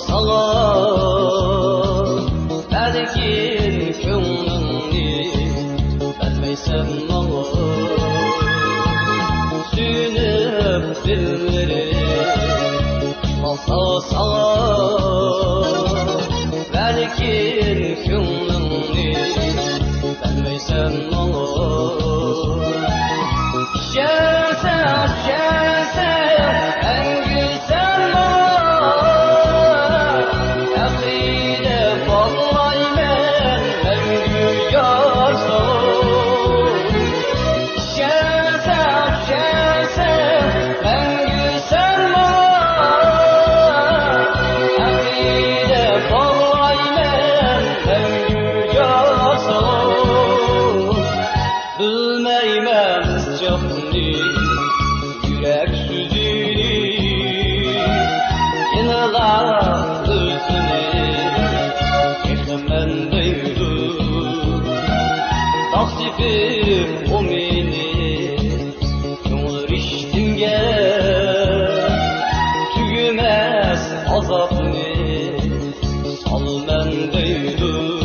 sana belki köngülni vermeysen bana sünüp dilleri olsa sana belki köngülni vermeysen bana yürek süzünü yınalar özünü yıkımdan duydu taksipim o meni köngül iştimge tügümez azapını salmen duydu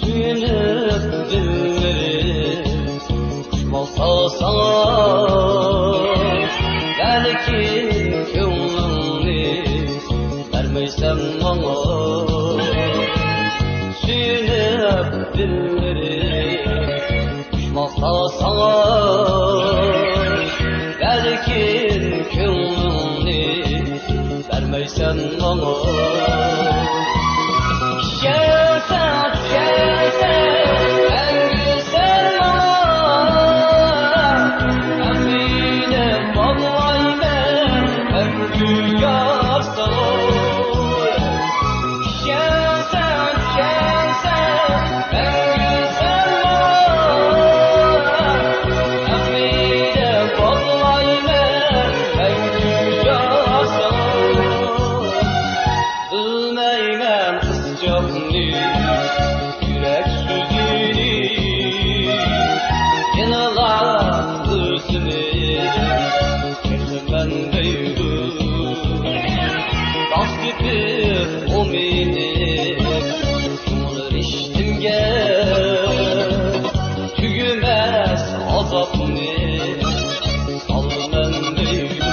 suyunub dilleri uçmalsa sana belki köngülni vermeysen bana suyunub dilleri uçmalsa sana belki köngülni vermeysen bana yürek süzünü yınalar özünü yıkımdan duydu taksipim o meni köngül iştimge tügümez azapını salmen duydu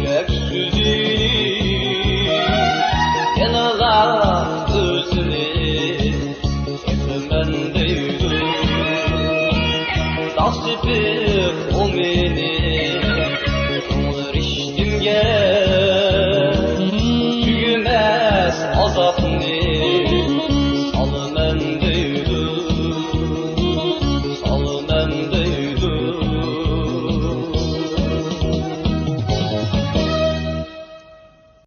yürek süzünü yınalar özünü yıkımdan duydu taksipim o meni köngül iştimge tügümez azapını